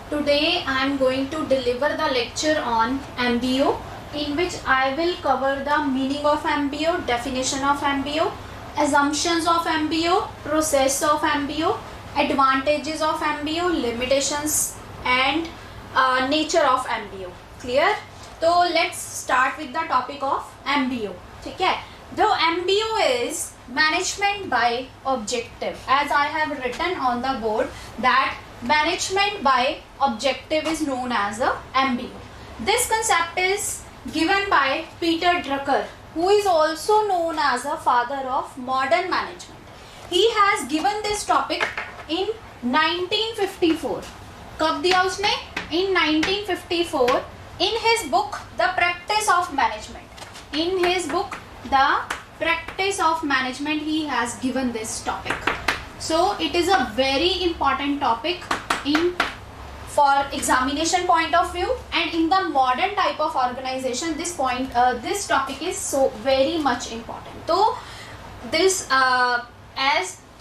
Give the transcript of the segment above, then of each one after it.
Today I am going to deliver the lecture on MBO, in which I will cover the meaning of MBO, definition of MBO, assumptions of MBO, process of MBO, advantages of MBO, limitations and nature of MBO. Clear? So let's start with the topic of MBO. ठीक है? The MBO is management by objective. As I have written on the board that management by objective is known as a MBO. This concept is given by Peter Drucker, who is also known as a father of modern management. He has given this topic in 1954. कब दिया उसने? In 1954 in his book The Practice of Management. In his book The Practice of Management he has given this topic. So it is a very important topic in for examination point of view, and in the modern type of organization this topic is so very much important. So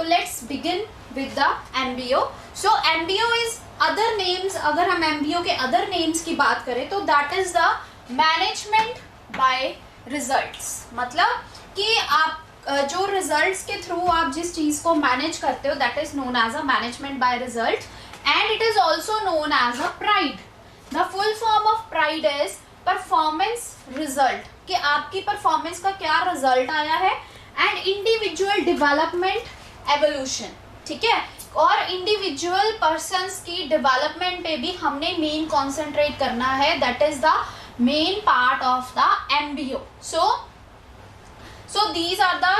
let's begin with the MBO. So MBO is other names. अगर हम MBO के other names की बात करें तो that is the management by results. मतलब कि आप जो रिजल्ट्स के थ्रू आप जिस चीज को मैनेज करते हो that is known as a management by result, and it is also known as a PRIDE. The full form of PRIDE is performance result, कि आपकी परफॉर्मेंस का क्या रिजल्ट आया है, एंड इंडिविजुअल डेवलपमेंट एवोल्यूशन. ठीक है, और इंडिविजुअल पर्सन्स की डेवलपमेंट पे भी हमने मेन कॉन्सेंट्रेट करना है. That is the main part of the MBO. So these are the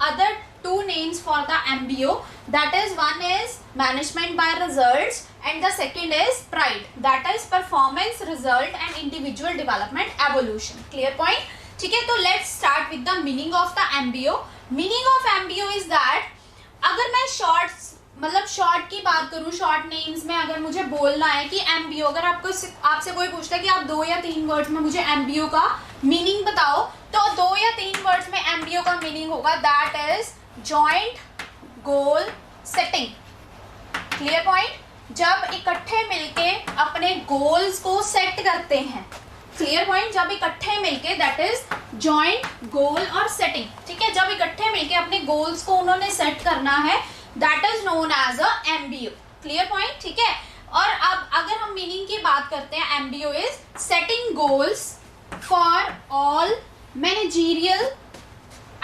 other two names for the MBO. That is, one is management by results and the second is pride. That is performance result and individual development evolution. Clear point? ठीक है, तो let's start with the meaning of the MBO. Meaning of MBO is that अगर मैं short की बात करूं, short names में अगर मुझे बोलना है कि MBO, अगर आपसे कोई पूछता है कि आप 2 या 3 वर्ड्स में मुझे MBO का मीनिंग बताओ, तो 2 या 3 वर्ड्स में MBO का मीनिंग होगा that is joint goal setting. Clear point? जब इकट्ठे मिलके अपने गोल्स को सेट करते हैं. Clear point? जब इकट्ठे मिलके दैट इज जॉइंट गोल और सेटिंग. ठीक है, जब इकट्ठे मिलके अपने गोल्स को उन्होंने सेट करना है that is known as a MBO. Clear point? ठीक है, और अब अगर हम मीनिंग की बात करते हैं, MBO is setting goals for all managerial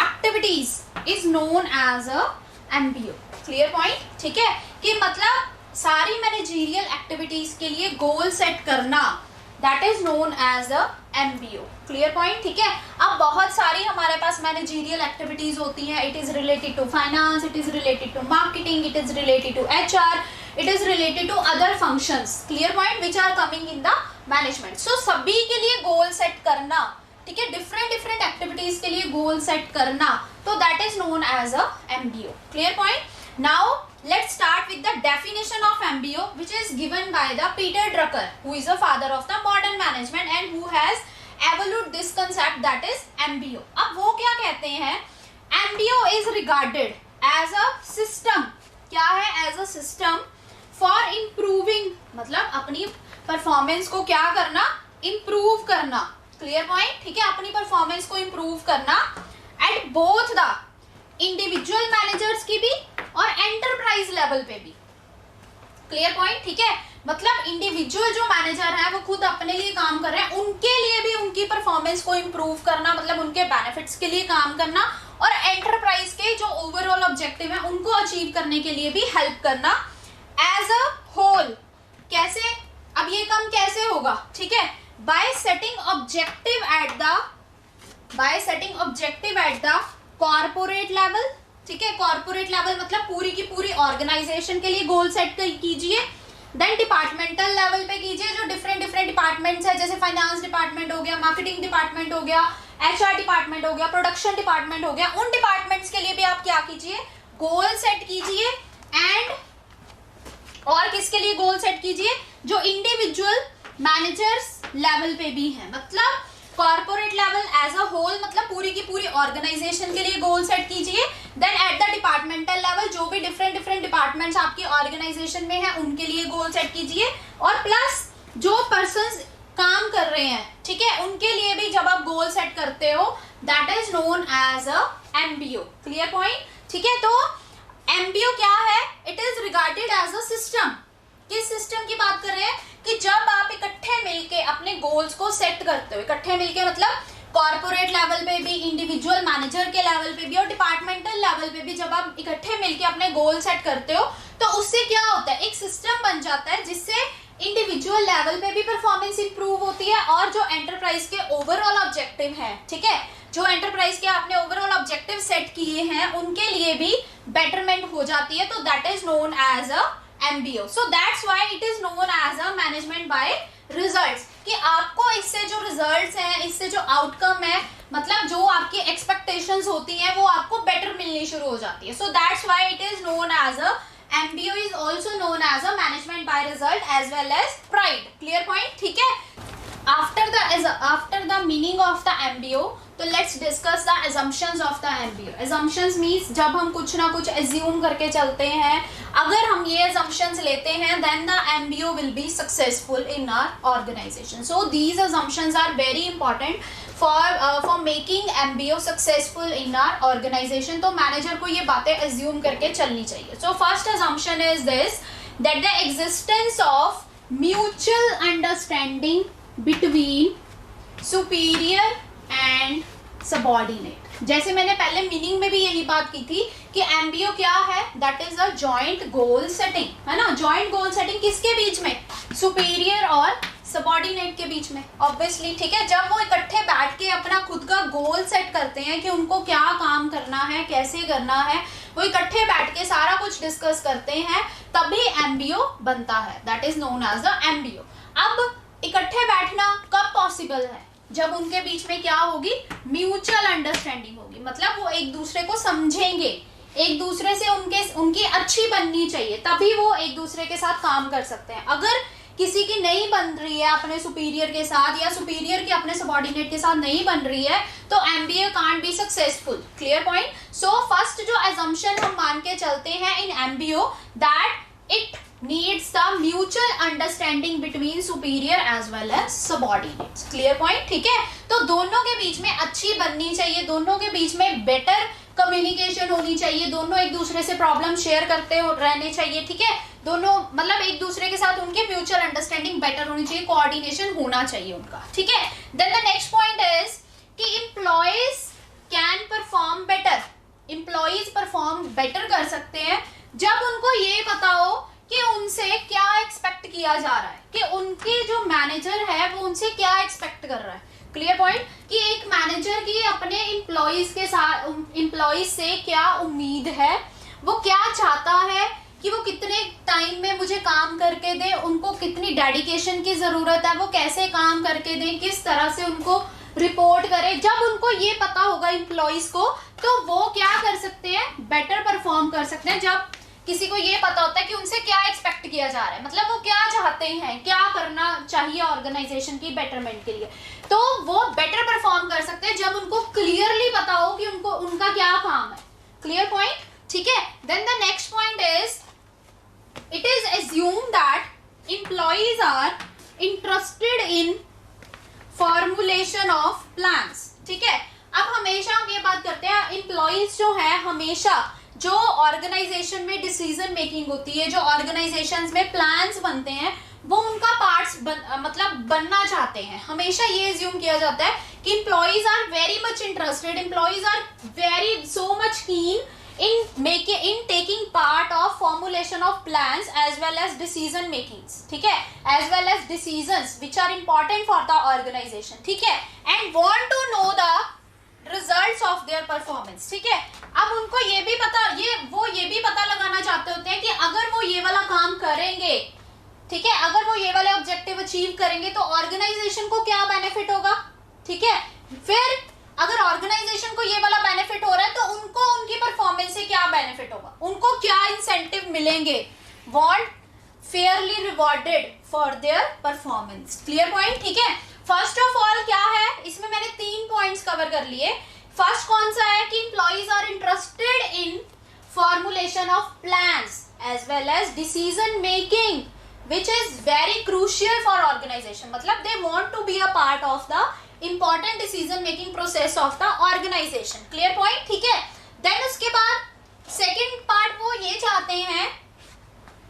activities is known as a MBO. Clear point? ठीक है, कि मतलब सारी मैनेजरियल एक्टिविटीज के लिए गोल सेट करना that is known as a MBO. Clear point? ठीक है, अब बहुत सारी हमारे पास मैनेजरियल एक्टिविटीज होती हैं. It is related to finance, it is related to marketing, it is related to HR, it is related to other functions. Clear point? Which are coming in the management. So सभी के लिए goal set करना, ठीक है, different activities के लिए goal set करना, तो that is known as a MBO. Clear point? Now let's start with the definition of MBO, which is given by the Peter Drucker, who is the father of the modern management and who has evolved this concept, that is MBO. अब वो क्या कहते हैं? MBO is regarded as a system. क्या है? as a system for improving, मतलब अपनी performance को क्या करना? इम्प्रूव करना. Clear point? ठीक है, अपनी परफॉर्मेंस को इम्प्रूव करना at both the individual managers की भी और एंटरप्राइज लेवल पे भी. Clear point? ठीक है, मतलब इंडिविजुअल जो मैनेजर है वो खुद अपने लिए काम कर रहे हैं, उनके लिए भी उनकी परफॉर्मेंस को इम्प्रूव करना, मतलब उनके बेनिफिट्स के लिए काम करना, और एंटरप्राइज के जो ओवरऑल ऑब्जेक्टिव है उनको अचीव करने के लिए भी हेल्प करना एज अ होल. कैसे? अब ये काम कैसे होगा? ठीक है, bye setting objective at the corporate level. ठीक है, कॉर्पोरेट लेवल मतलब पूरी की पूरी ऑर्गेनाइजेशन के लिए गोल सेट कीजिए. देन डिपार्टमेंटल लेवल पे कीजिए, जो डिफरेंट डिपार्टमेंट्स है, जैसे फाइनेंस डिपार्टमेंट हो गया, मार्केटिंग डिपार्टमेंट हो गया, HR डिपार्टमेंट हो गया, प्रोडक्शन डिपार्टमेंट हो गया. उन डिपार्टमेंट्स के लिए भी आप क्या कीजिए? गोल सेट कीजिए. एंड और किसके लिए गोल सेट कीजिए? जो इंडिविजुअल मैनेजर्स लेवल पे भी है, मतलब corporate level as a whole मतलब पूरी की पूरी ऑर्गेनाइजेशन के लिए गोल सेट कीजिए। Then at the departmental level जो भी डिफरेंट डिपार्टमेंट्स आपकी ऑर्गेनाइजेशन में है उनके लिए गोल सेट कीजिए। और प्लस जो पर्संस काम कर रहे हैं, ठीक है, उनके लिए भी जब आप गोल सेट करते हो that is known as a MBO. Clear point, ठीक है। तो एमबीओ क्या है? It is regarded as a system. किस सिस्टम की बात कर रहे हैं? कि जब आप इकट्ठे मिलके अपने गोल्स को सेट करते हो, इकट्ठे मिलके मतलब कॉर्पोरेट लेवल पे भी, इंडिविजुअल मैनेजर के लेवल पे भी और डिपार्टमेंटल लेवल पे भी जब आप इकट्ठे मिलके अपने गोल सेट करते हो तो उससे क्या होता है, एक सिस्टम बन जाता है जिससे इंडिविजुअल लेवल पे भी परफॉर्मेंस इंप्रूव होती है और जो एंटरप्राइज के ओवरऑल ऑब्जेक्टिव है, ठीक है, जो एंटरप्राइज के आपने ओवरऑल ऑब्जेक्टिव सेट किए हैं उनके लिए भी बेटरमेंट हो जाती है। तो that is known as a MBO. So that's why it is known as a management by results. कि आपको इससे जो results हैं, इससे जो outcome है, मतलब जो आपकी expectations होती हैं वो आपको better मिलनी शुरू हो जाती है। So that's why it is known as a MBO is also known as a management by result as well as pride. Clear point? ठीक है। After the meaning of the MBO, तो let's discuss the assumptions of the MBO. Assumptions means जब हम कुछ ना कुछ assume करके चलते हैं, अगर हम ये assumptions लेते हैं then the MBO will be successful in our organization. So these assumptions are very important for making MBO successful in our organization. तो manager को ये बातें assume करके चलनी चाहिए. So first assumption is this, that the existence of mutual understanding between superior and subordinate. जैसे मैंने पहले मीनिंग में भी यही बात की थी कि एमबीओ क्या है, that is a joint goal setting, है ना। जॉइंट गोल सेटिंग किसके बीच में? सुपीरियर और सबॉर्डिनेट के बीच में, ऑब्वियसली, ठीक है। जब वो इकट्ठे बैठ के अपना खुद का गोल सेट करते हैं कि उनको क्या काम करना है, कैसे करना है, वो इकट्ठे बैठ के सारा कुछ डिस्कस करते हैं, तभी एमबीओ बनता है, that is known as the MBO. अब इकट्ठे बैठना कब पॉसिबल है? जब उनके बीच में क्या होगी? म्यूचुअल अंडरस्टैंडिंग होगी, मतलब वो एक दूसरे को समझेंगे, एक दूसरे से उनकी अच्छी बननी चाहिए, तभी वो एक दूसरे के साथ काम कर सकते हैं। अगर किसी की नहीं बन रही है अपने सुपीरियर के साथ या सुपीरियर की अपने सबॉर्डिनेट के साथ नहीं बन रही है तो MBA can't be successful. Clear point. So first जो assumption हम मान के चलते हैं in MBO, that it needs the mutual understanding between superior as well as subordinates. Clear point, ठीक है। तो दोनों के बीच में अच्छी बननी चाहिए, दोनों के बीच में बेटर कम्युनिकेशन होनी चाहिए, दोनों एक दूसरे से प्रॉब्लम शेयर करते रहने चाहिए, ठीक है। दोनों मतलब एक दूसरे के साथ उनके म्यूचुअल अंडरस्टैंडिंग बेटर होनी चाहिए, कोऑर्डिनेशन होना चाहिए उनका, ठीक है। Then the next point is कि employees can perform better. Employees perform better कर सकते हैं जब उनको ये पता हो कि उनसे क्या एक्सपेक्ट किया जा रहा है, कि उनके जो मैनेजर है वो उनसे क्या एक्सपेक्ट कर रहा है। Clear point. कि एक मैनेजर की अपने एम्प्लॉइज के साथ, एम्प्लॉइज से क्या उम्मीद है, वो क्या चाहता है कि वो कितने टाइम में मुझे काम करके दे, उनको कितनी डेडिकेशन की जरूरत है, वो कैसे काम करके दें, किस तरह से उनको रिपोर्ट करे। जब उनको ये पता होगा एम्प्लॉइज को, तो वो क्या कर सकते हैं, बेटर परफॉर्म कर सकते हैं। जब किसी को ये पता होता है कि उनसे क्या एक्सपेक्ट किया जा रहा है, मतलब वो क्या चाहते हैं, क्या करना चाहिए ऑर्गेनाइजेशन की बेटरमेंट के लिए, तो वो बेटर परफॉर्म कर सकते हैं जब उनको क्लियरली पता हो कि उनको उनका क्या काम है। क्लियर पॉइंट, ठीक है। Then the next point is it is assumed that employees are interested in formulation of plans, ठीक है। अब हमेशा हम ये बात करते हैं, एम्प्लॉइज जो है हमेशा जो ऑर्गेनाइजेशन में डिसीजन मेकिंग होती है, जो ऑर्गेनाइजेशंस में प्लान्स बनते हैं, वो उनका पार्ट्स मतलब बनना चाहते हैं। हमेशा ये एज्यूम किया जाता है कि employees are very much interested, employees are very so much keen in taking part of formulation of plans as well as decision makings, ठीक है, as well as decisions which are important for the organization, ठीक है, and want to know the results of their performance, ठीक है। अब उनको ये भी पता लगाना चाहते होते हैं कि अगर वो ये वाला काम करेंगे, ठीक है, अगर वो ये वाले ऑब्जेक्टिव अचीव करेंगे तो ऑर्गेनाइजेशन को क्या बेनिफिट होगा, ठीक है। फिर अगर ऑर्गेनाइजेशन को ये वाला बेनिफिट हो रहा है तो उनको उनकी परफॉर्मेंस से क्या बेनिफिट होगा, उनको क्या इंसेंटिव मिलेंगे, want Fairlie rewarded for their performance. Clear point, ठीक है। फर्स्ट ऑफ ऑल क्या है, इसमें मैंने 3 पॉइंट्स कवर कर लिए। फर्स्ट कौन सा है कि employees are interested in formulation of plans as well as decision making which is very crucial for organisation, मतलब they want to be a part of the important decision making process of the organisation. Clear point, ठीक है। Then उसके बाद second part वो ये चाहते हैं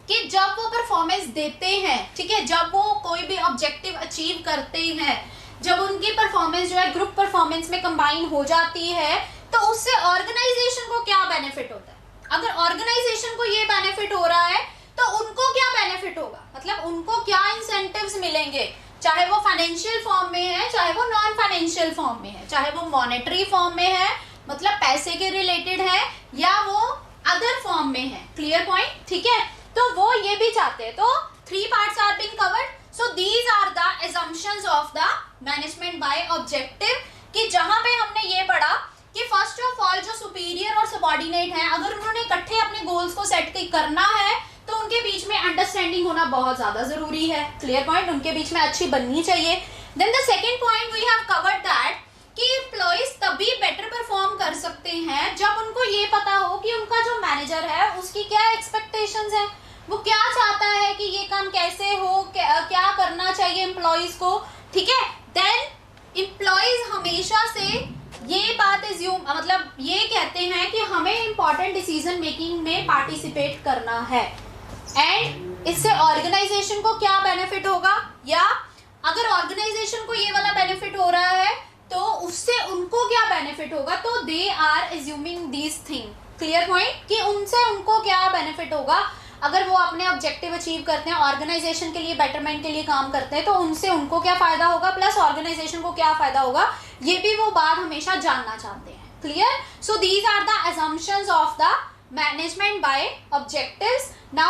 कि जब वो परफॉर्मेंस देते हैं, ठीक है, जब वो कोई भी ऑब्जेक्टिव अचीव करते हैं, जब उनकी परफॉर्मेंस जो है ग्रुप परफॉर्मेंस में कंबाइन हो जाती है, तो उससे ऑर्गेनाइजेशन को क्या बेनिफिट होता है। अगर ऑर्गेनाइजेशन को ये बेनिफिट हो रहा है तो उनको क्या बेनिफिट होगा, मतलब उनको क्या इंसेंटिव्स मिलेंगे, चाहे वो फाइनेंशियल फॉर्म में है, चाहे वो नॉन फाइनेंशियल फॉर्म में है, चाहे वो मॉनेटरी फॉर्म में है, मतलब पैसे के रिलेटेड है, या वो अदर फॉर्म में है। क्लियर पॉइंट, ठीक है। तो वो ये भी चाहते हैं। तो 3 parts are being covered. So these are the assumptions of the management by objective, कि जहां पे हमने ये पढ़ा कि फर्स्ट ऑफ ऑल जो सुपीरियर और सबऑर्डिनेट है, अगर उन्होंने इकट्ठे अपने गोल्स को सेट करना है तो उनके बीच में अंडरस्टैंडिंग होना बहुत ज्यादा जरूरी है। क्लियर पॉइंट, उनके बीच में अच्छी बननी चाहिए। Then the second point we have covered that कि एम्प्लॉइज तभी बेटर परफॉर्म कर सकते हैं जब उनको ये पता हो कि उनका जो मैनेजर है उसकी क्या एक्सपेक्टेशंस है, वो क्या चाहता है कि ये काम कैसे हो, क्या करना चाहिए एम्प्लॉइज को, ठीक है। देन एम्प्लॉइज हमेशा से ये बात मतलब ये कहते हैं कि हमें इंपॉर्टेंट डिसीजन मेकिंग में पार्टिसिपेट करना है, एंड इससे ऑर्गेनाइजेशन को क्या बेनिफिट होगा, या अगर ऑर्गेनाइजेशन को ये वाला बेनिफिट हो रहा है तो उससे उनको क्या बेनिफिट होगा, तो they are assuming this thing. Clear point, कि उनसे उनको क्या बेनिफिट होगा अगर वो अपने ऑब्जेक्टिव अचीव करते हैं, ऑर्गेनाइजेशन के लिए बेटरमेंट के लिए काम करते हैं, तो उनसे उनको क्या फायदा होगा, प्लस ऑर्गेनाइजेशन को क्या फायदा होगा, ये भी वो बात हमेशा जानना चाहते हैं। Clear, so these are the assumptions of the management by objectives. Now